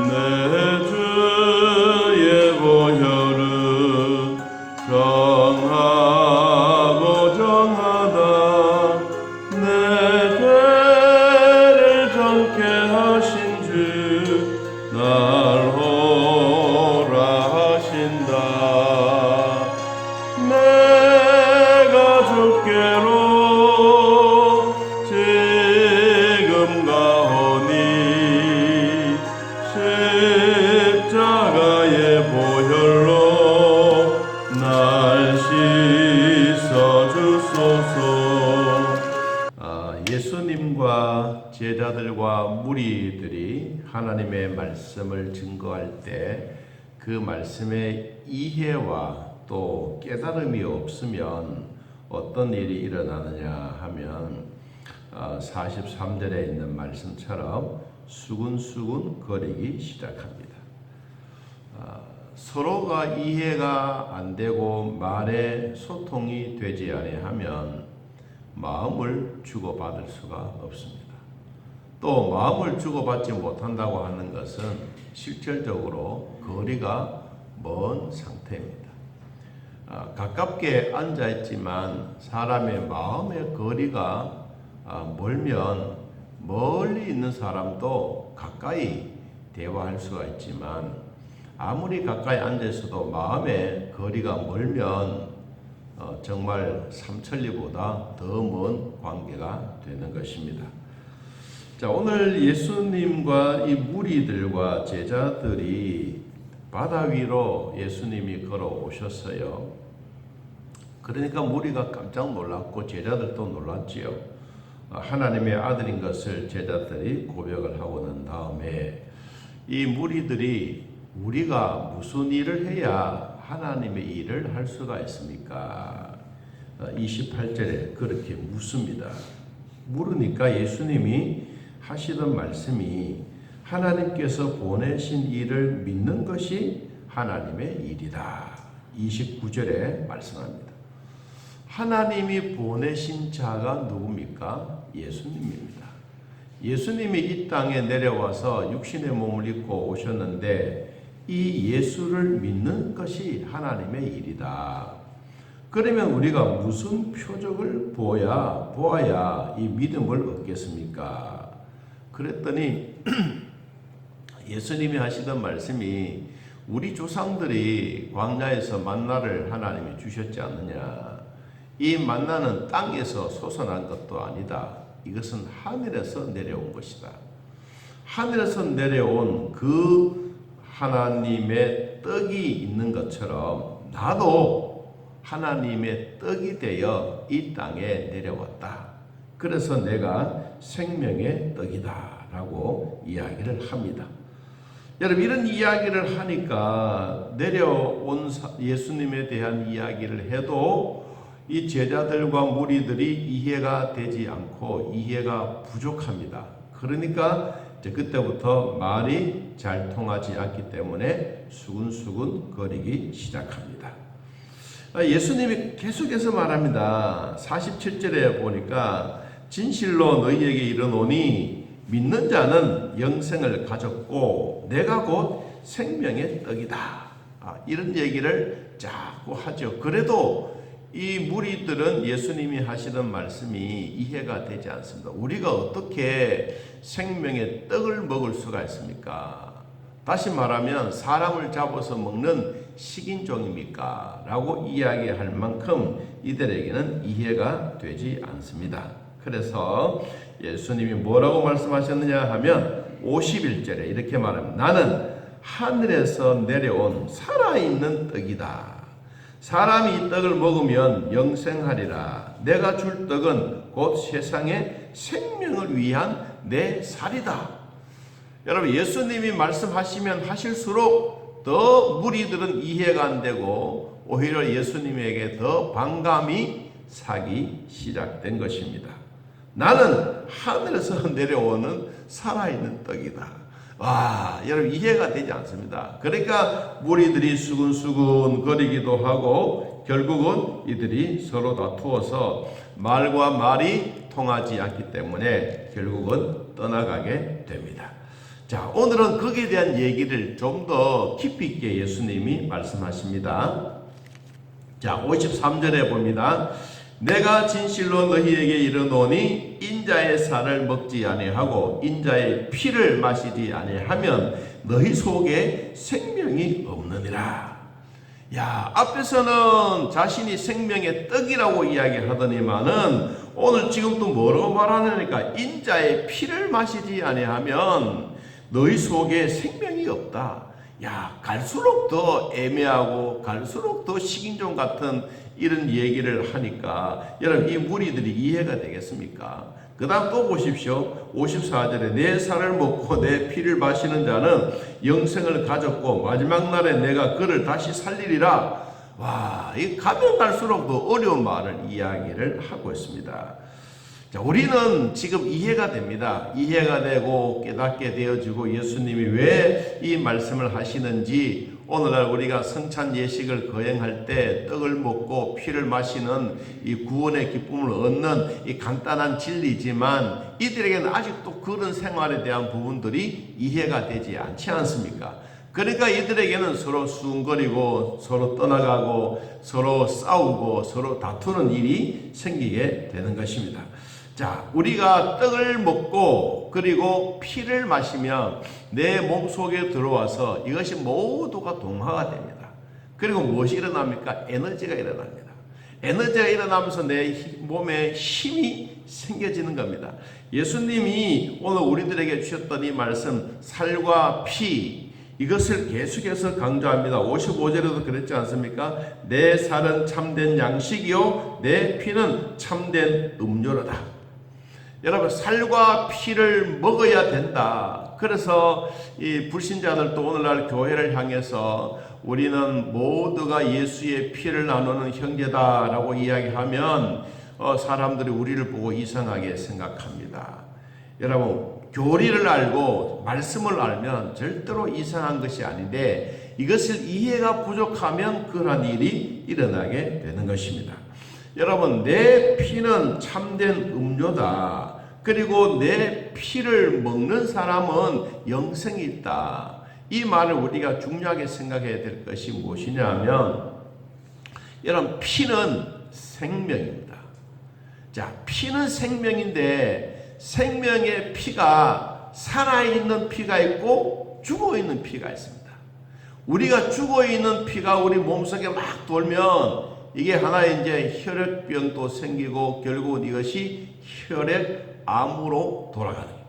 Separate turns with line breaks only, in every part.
내 주의 보혈은 정하고 정하다. 내 죄를 정케 하신 주 날 호라 하신다. 내가 주께로 지금 가오니 십자가의 보혈로 날 씻어주소서. 예수님과 제자들과 무리들이 하나님의 말씀을 증거할 때 그 말씀의 이해와 또 깨달음이 없으면 어떤 일이 일어나느냐 하면 43절에 있는 말씀처럼 수군수군 거리기 시작합니다. 서로가 이해가 안 되고 말에 소통이 되지 아니하면 마음을 주고받을 수가 없습니다. 또 마음을 주고받지 못한다고 하는 것은 실질적으로 거리가 먼 상태입니다. 가깝게 앉아있지만 사람의 마음의 거리가 멀면 멀리 있는 사람도 가까이 대화할 수가 있지만 아무리 가까이 앉아있어도 마음의 거리가 멀면 정말 삼천리보다 더 먼 관계가 되는 것입니다. 자, 오늘 예수님과 이 무리들과 제자들이 바다 위로 예수님이 걸어오셨어요. 그러니까 무리가 깜짝 놀랐고 제자들도 놀랐지요. 하나님의 아들인 것을 제자들이 고백을 하고 난 다음에 이 무리들이 우리가 무슨 일을 해야 하나님의 일을 할 수가 있습니까? 28절에 그렇게 묻습니다. 물으니까 예수님이 하시던 말씀이 하나님께서 보내신 일을 믿는 것이 하나님의 일이다. 29절에 말씀합니다. 하나님이 보내신 자가 누굽니까? 예수님입니다. 예수님이 이 땅에 내려와서 육신의 몸을 입고 오셨는데 이 예수를 믿는 것이 하나님의 일이다. 그러면 우리가 무슨 표적을 보아야 이 믿음을 얻겠습니까? 그랬더니 예수님이 하시던 말씀이 우리 조상들이 광야에서 만나를 하나님이 주셨지 않느냐. 이 만나는 땅에서 솟아난 것도 아니다. 이것은 하늘에서 내려온 것이다. 하늘에서 내려온 그 하나님의 떡이 있는 것처럼 나도 하나님의 떡이 되어 이 땅에 내려왔다. 그래서 내가 생명의 떡이다 라고 이야기를 합니다. 여러분, 이런 이야기를 하니까 내려온 예수님에 대한 이야기를 해도 이 제자들과 무리들이 이해가 되지 않고 이해가 부족합니다. 그러니까 그때부터 말이 잘 통하지 않기 때문에 수군수군 거리기 시작합니다. 예수님이 계속해서 말합니다. 47절에 보니까 진실로 너희에게 이르노니 믿는 자는 영생을 가졌고 내가 곧 생명의 떡이다. 이런 얘기를 자꾸 하죠. 그래도 이 무리들은 예수님이 하시는 말씀이 이해가 되지 않습니다. 우리가 어떻게 생명의 떡을 먹을 수가 있습니까? 다시 말하면 사람을 잡아서 먹는 식인종입니까? 라고 이야기할 만큼 이들에게는 이해가 되지 않습니다. 그래서 예수님이 뭐라고 말씀하셨느냐 하면 51절에 이렇게 말합니다. 나는 하늘에서 내려온 살아있는 떡이다. 사람이 이 떡을 먹으면 영생하리라. 내가 줄 떡은 곧 세상의 생명을 위한 내 살이다. 여러분, 예수님이 말씀하시면 하실수록 더 무리들은 이해가 안 되고 오히려 예수님에게 더 반감이 사기 시작된 것입니다. 나는 하늘에서 내려오는 살아있는 떡이다. 와, 여러분, 이해가 되지 않습니다. 그러니까 무리들이 수군수군 거리기도 하고 결국은 이들이 서로 다투어서 말과 말이 통하지 않기 때문에 결국은 떠나가게 됩니다.
자, 오늘은 거기에 대한 얘기를 좀 더 깊이 있게 예수님이 말씀하십니다. 자, 53절에 봅니다. 내가 진실로 너희에게 이르노니 인자의 살을 먹지 아니하고 인자의 피를 마시지 아니하면 너희 속에 생명이 없느니라. 야, 앞에서는 자신이 생명의 떡이라고 이야기하더니만은 오늘 지금 또 뭐라고 말하느니까 인자의 피를 마시지 아니하면 너희 속에 생명이 없다. 야, 갈수록 더 애매하고 갈수록 더 식인종 같은 이런 얘기를 하니까 여러분 이 무리들이 이해가 되겠습니까? 그 다음 또 보십시오. 54절에 내 살을 먹고 내 피를 마시는 자는 영생을 가졌고 마지막 날에 내가 그를 다시 살리리라. 와, 이 가면 갈수록 더 어려운 말을 이야기를 하고 있습니다. 자, 우리는 지금 이해가 됩니다. 이해가 되고 깨닫게 되어지고 예수님이 왜 이 말씀을 하시는지 오늘날 우리가 성찬 예식을 거행할 때 떡을 먹고 피를 마시는 이 구원의 기쁨을 얻는 이 간단한 진리지만 이들에게는 아직도 그런 생활에 대한 부분들이 이해가 되지 않지 않습니까? 그러니까 이들에게는 서로 수군거리고 서로 떠나가고 서로 싸우고 서로 다투는 일이 생기게 되는 것입니다. 자, 우리가 떡을 먹고 그리고 피를 마시면 내 몸속에 들어와서 이것이 모두가 동화가 됩니다. 그리고 무엇이 일어납니까? 에너지가 일어납니다. 에너지가 일어나면서 내 몸에 힘이 생겨지는 겁니다. 예수님이 오늘 우리들에게 주셨던 이 말씀 살과 피 이것을 계속해서 강조합니다. 55절에도 그랬지 않습니까? 내 살은 참된 양식이요 내 피는 참된 음료로다. 여러분 살과 피를 먹어야 된다. 그래서 이 불신자들도 오늘날 교회를 향해서 우리는 모두가 예수의 피를 나누는 형제다라고 이야기하면 사람들이 우리를 보고 이상하게 생각합니다. 여러분 교리를 알고 말씀을 알면 절대로 이상한 것이 아닌데 이것을 이해가 부족하면 그러한 일이 일어나게 되는 것입니다. 여러분 내 피는 참된 음료다. 그리고 내 피를 먹는 사람은 영생이 있다. 이 말을 우리가 중요하게 생각해야 될 것이 무엇이냐면 여러분 피는 생명입니다. 자, 피는 생명인데 생명의 피가 살아있는 피가 있고 죽어있는 피가 있습니다. 우리가 죽어있는 피가 우리 몸속에 막 돌면 이게 하나의 이제 혈액병도 생기고 결국은 이것이 혈액암으로 돌아가는 거예요.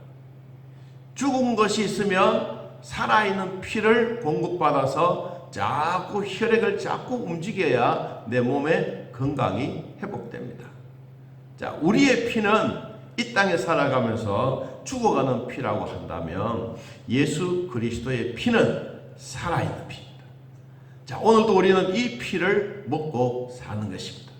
죽은 것이 있으면 살아있는 피를 공급받아서 자꾸 혈액을 자꾸 움직여야 내 몸의 건강이 회복됩니다. 자, 우리의 피는 이 땅에 살아가면서 죽어가는 피라고 한다면 예수 그리스도의 피는 살아있는 피입니다. 자, 오늘도 우리는 이 피를 먹고 사는 것입니다.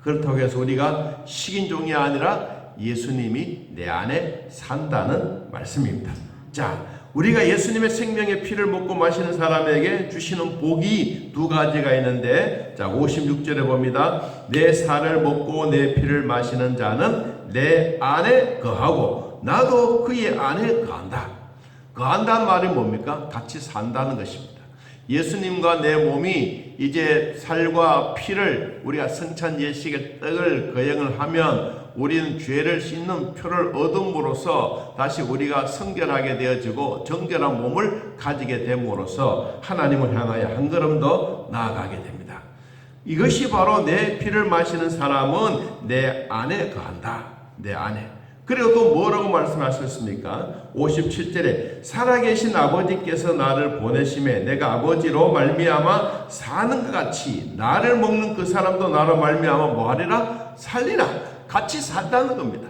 그렇다고 해서 우리가 식인종이 아니라 예수님이 내 안에 산다는 말씀입니다. 자, 우리가 예수님의 생명의 피를 먹고 마시는 사람에게 주시는 복이 두 가지가 있는데, 자, 56절에 봅니다. 내 살을 먹고 내 피를 마시는 자는 내 안에 거하고 나도 그의 안에 거한다. 거한다는 말이 뭡니까? 같이 산다는 것입니다. 예수님과 내 몸이 이제 살과 피를 우리가 성찬 예식의 떡을 거행을 하면 우리는 죄를 씻는 표를 얻음으로써 다시 우리가 성결하게 되어지고 정결한 몸을 가지게 됨으로써 하나님을 향하여 한 걸음 더 나아가게 됩니다. 이것이 바로 내 피를 마시는 사람은 내 안에 거한다. 내 안에. 그리고 또 뭐라고 말씀하셨습니까? 57절에 살아계신 아버지께서 나를 보내심에 내가 아버지로 말미암아 사는 것 같이 나를 먹는 그 사람도 나로 말미암아 뭐하리라? 살리라. 같이 산다는 겁니다.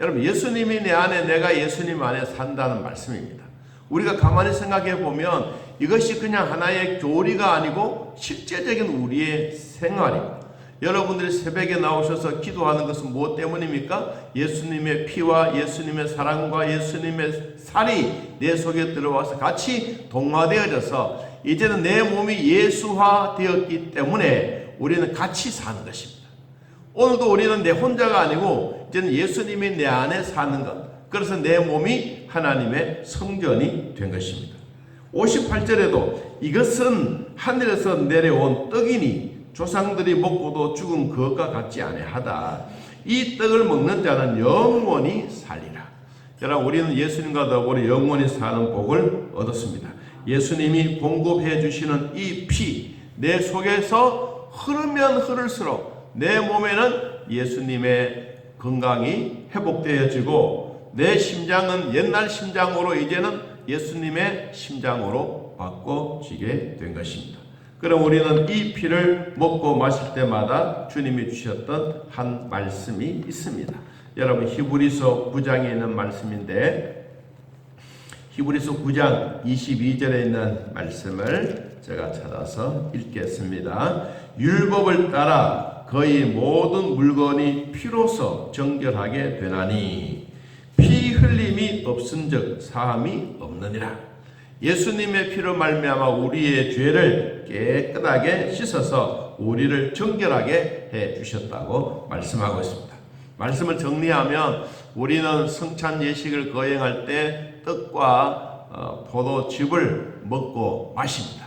여러분 예수님이 내 안에 내가 예수님 안에 산다는 말씀입니다. 우리가 가만히 생각해 보면 이것이 그냥 하나의 교리가 아니고 실제적인 우리의 생활입니다. 여러분들이 새벽에 나오셔서 기도하는 것은 무엇 때문입니까? 예수님의 피와 예수님의 사랑과 예수님의 살이 내 속에 들어와서 같이 동화되어져서 이제는 내 몸이 예수화 되었기 때문에 우리는 같이 사는 것입니다. 오늘도 우리는 내 혼자가 아니고 이제는 예수님이 내 안에 사는 것. 그래서 내 몸이 하나님의 성전이 된 것입니다. 58절에도 이것은 하늘에서 내려온 떡이니 조상들이 먹고도 죽은 것과 같지 아니하다. 이 떡을 먹는 자는 영원히 살리라. 여러분, 우리는 예수님과 더불어 영원히 사는 복을 얻었습니다. 예수님이 공급해 주시는 이 피, 내 속에서 흐르면 흐를수록 내 몸에는 예수님의 건강이 회복되어지고 내 심장은 옛날 심장으로 이제는 예수님의 심장으로 바꿔지게 된 것입니다. 그럼 우리는 이 피를 먹고 마실 때마다 주님이 주셨던 한 말씀이 있습니다. 여러분, 히브리서 9장에 있는 말씀인데 히브리서 9장 22절에 있는 말씀을 제가 찾아서 읽겠습니다. 율법을 따라 거의 모든 물건이 피로서 정결하게 되나니 피 흘림이 없은즉 사함이 없느니라. 예수님의 피로 말미암아 우리의 죄를 깨끗하게 씻어서 우리를 정결하게 해 주셨다고 말씀하고 있습니다. 말씀을 정리하면 우리는 성찬 예식을 거행할 때 떡과 포도즙을 먹고 마십니다.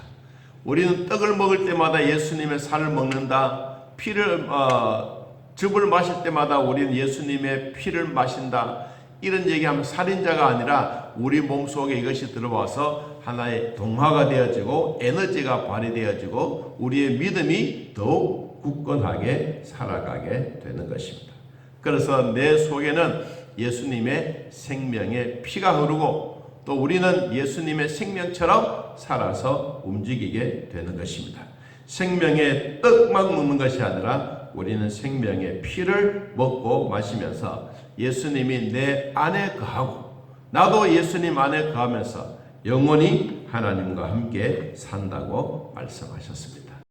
우리는 떡을 먹을 때마다 예수님의 살을 먹는다. 즙을 마실 때마다 우리는 예수님의 피를 마신다. 이런 얘기하면 살인자가 아니라 우리 몸속에 이것이 들어와서 하나의 동화가 되어지고 에너지가 발휘되어지고 우리의 믿음이 더욱 굳건하게 살아가게 되는 것입니다. 그래서 내 속에는 예수님의 생명의 피가 흐르고 또 우리는 예수님의 생명처럼 살아서 움직이게 되는 것입니다. 생명의 떡만 먹는 것이 아니라 우리는 생명의 피를 먹고 마시면서 예수님이 내 안에 거하고 나도 예수님 안에 거하면서 영원히 하나님과 함께 산다고 말씀하셨습니다.